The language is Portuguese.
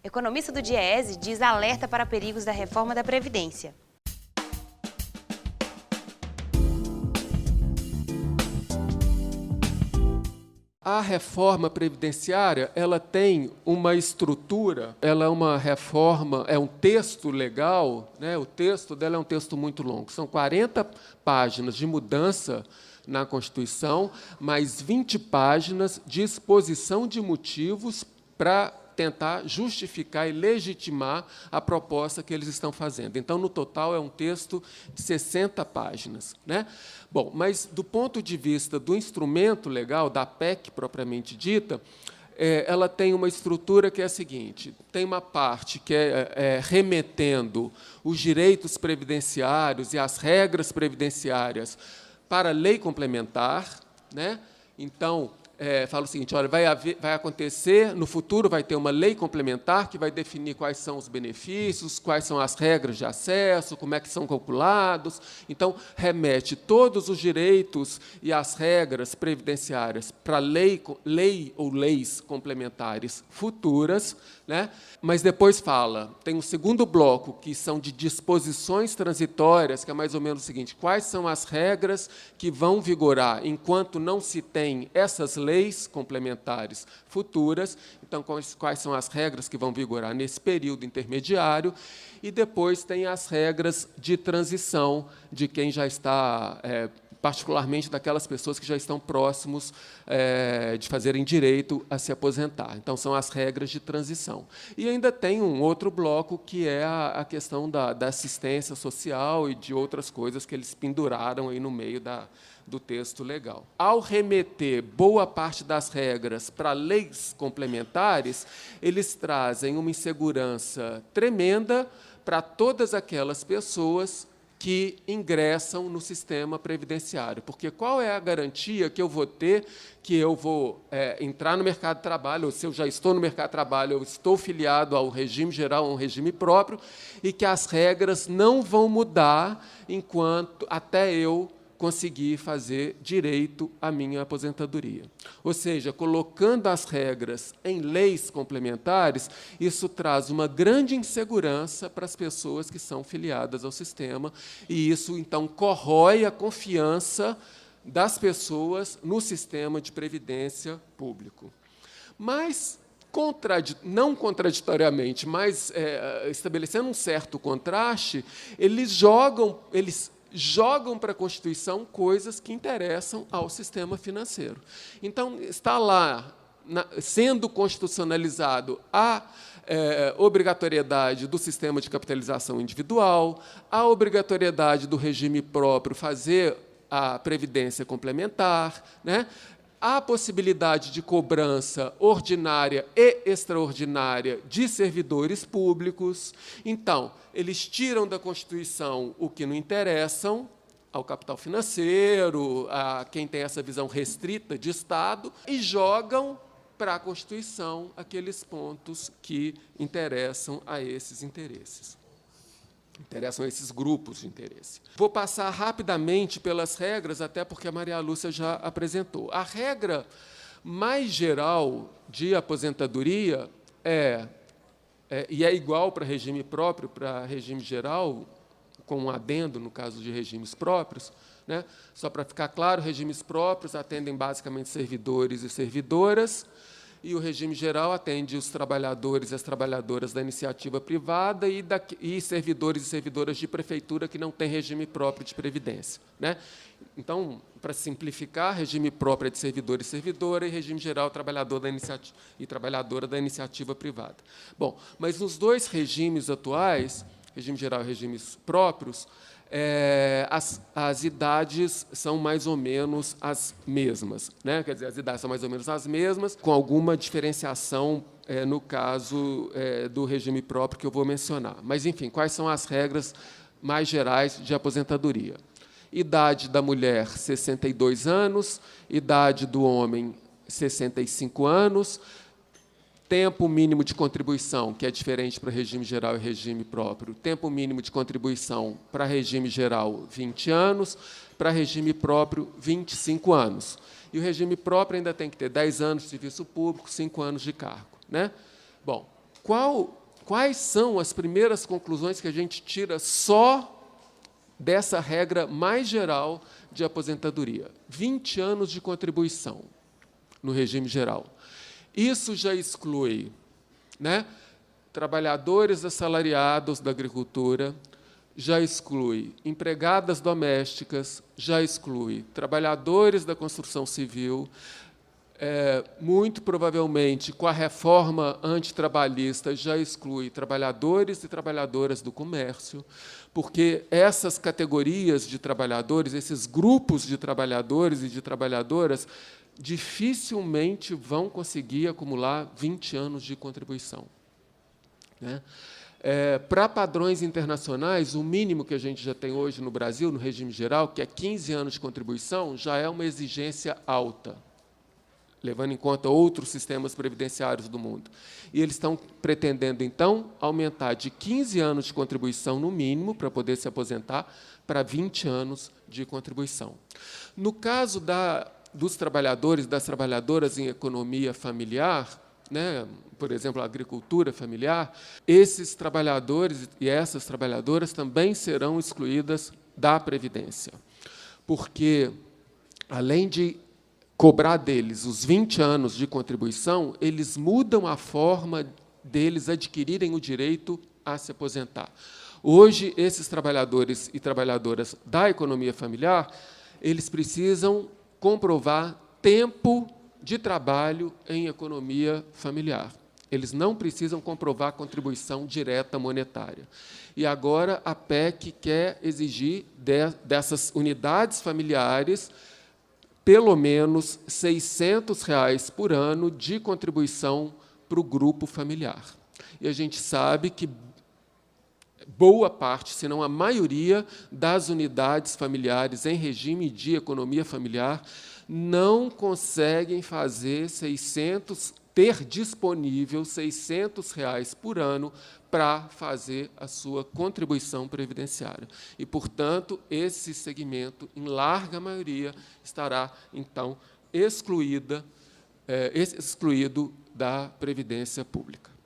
Economista do DIEESE diz alerta para perigos da reforma da Previdência. A reforma previdenciária, ela tem uma estrutura, ela é uma reforma, é um texto legal, né? O texto dela é um texto muito longo. São 40 páginas de mudança na Constituição, mais 20 páginas de exposição de motivos para tentar justificar e legitimar a proposta que eles estão fazendo. Então, no total, é um texto de 60 páginas, né? Bom, mas, do ponto de vista do instrumento legal, da PEC propriamente dita, ela tem uma estrutura que é a seguinte: tem uma parte que é remetendo os direitos previdenciários e as regras previdenciárias para a lei complementar, né? Então, fala o seguinte: olha, vai acontecer, no futuro vai ter uma lei complementar que vai definir quais são os benefícios, quais são as regras de acesso, como é que são calculados. Então, remete todos os direitos e as regras previdenciárias para lei ou leis complementares futuras, né? Mas depois fala, tem um segundo bloco, que são de disposições transitórias, que é mais ou menos o seguinte: quais são as regras que vão vigorar enquanto não se tem essas leis complementares futuras. Então, quais são as regras que vão vigorar nesse período intermediário, e depois tem as regras de transição de quem já está, particularmente daquelas pessoas que já estão próximos de fazerem direito a se aposentar. Então, são as regras de transição. E ainda tem um outro bloco, que é a questão da assistência social e de outras coisas que eles penduraram aí no meio do texto legal. Ao remeter boa parte das regras para leis complementares, eles trazem uma insegurança tremenda para todas aquelas pessoas que ingressam no sistema previdenciário. Porque qual é a garantia que eu vou ter que eu vou entrar no mercado de trabalho, ou se eu já estou no mercado de trabalho, eu estou filiado ao regime geral, a um regime próprio, e que as regras não vão mudar até eu conseguir fazer direito à minha aposentadoria. Ou seja, colocando as regras em leis complementares, isso traz uma grande insegurança para as pessoas que são filiadas ao sistema, e isso, então, corrói a confiança das pessoas no sistema de previdência público. Mas, não contraditoriamente, mas estabelecendo um certo contraste, eles jogam para a Constituição coisas que interessam ao sistema financeiro. Então, está lá, sendo constitucionalizado a obrigatoriedade do sistema de capitalização individual, a obrigatoriedade do regime próprio fazer a previdência complementar, né? A possibilidade de cobrança ordinária e extraordinária de servidores públicos. Então, eles tiram da Constituição o que não interessam ao capital financeiro, a quem tem essa visão restrita de Estado, e jogam para a Constituição aqueles pontos que interessam a esses interesses. Interessam a esses grupos de interesse. Vou passar rapidamente pelas regras, até porque a Maria Lúcia já apresentou. A regra mais geral de aposentadoria e é igual para regime próprio, para regime geral, com um adendo no caso de regimes próprios, né? Só para ficar claro, regimes próprios atendem basicamente servidores e servidoras, e o regime geral atende os trabalhadores e as trabalhadoras da iniciativa privada e servidores e servidoras de prefeitura que não têm regime próprio de previdência, né? Então, para simplificar, regime próprio é de servidor e servidora, e regime geral, trabalhador e trabalhadora da iniciativa privada. Bom, mas nos dois regimes atuais, regime geral e regimes próprios, as idades são mais ou menos as mesmas, né? Quer dizer, as idades são mais ou menos as mesmas, com alguma diferenciação no caso do regime próprio que eu vou mencionar. Mas, enfim, quais são as regras mais gerais de aposentadoria? Idade da mulher, 62 anos, idade do homem, 65 anos, tempo mínimo de contribuição, que é diferente para regime geral e regime próprio. Tempo mínimo de contribuição para regime geral, 20 anos, para regime próprio, 25 anos. E o regime próprio ainda tem que ter 10 anos de serviço público, 5 anos de cargo, né? Bom, Quais são as primeiras conclusões que a gente tira só dessa regra mais geral de aposentadoria? 20 anos de contribuição no regime geral. Isso já exclui, né, trabalhadores assalariados da agricultura, já exclui empregadas domésticas, já exclui trabalhadores da construção civil, muito provavelmente, com a reforma antitrabalhista, já exclui trabalhadores e trabalhadoras do comércio, porque essas categorias de trabalhadores, esses grupos de trabalhadores e de trabalhadoras, dificilmente vão conseguir acumular 20 anos de contribuição, né? Para padrões internacionais, o mínimo que a gente já tem hoje no Brasil, no regime geral, que é 15 anos de contribuição, já é uma exigência alta, levando em conta outros sistemas previdenciários do mundo. E eles estão pretendendo, então, aumentar de 15 anos de contribuição, no mínimo, para poder se aposentar, para 20 anos de contribuição. No caso dos trabalhadores e das trabalhadoras em economia familiar, né, por exemplo, a agricultura familiar, esses trabalhadores e essas trabalhadoras também serão excluídas da Previdência, porque, além de cobrar deles os 20 anos de contribuição, eles mudam a forma deles adquirirem o direito a se aposentar. Hoje, esses trabalhadores e trabalhadoras da economia familiar, eles precisam comprovar tempo de trabalho em economia familiar. Eles não precisam comprovar contribuição direta monetária. E agora a PEC quer exigir dessas unidades familiares pelo menos R$ 600 por ano de contribuição para o grupo familiar. E a gente sabe que boa parte, se não a maioria, das unidades familiares em regime de economia familiar não conseguem ter disponível R$ 600 por ano para fazer a sua contribuição previdenciária. E, portanto, esse segmento, em larga maioria, estará, então, excluído da Previdência Pública.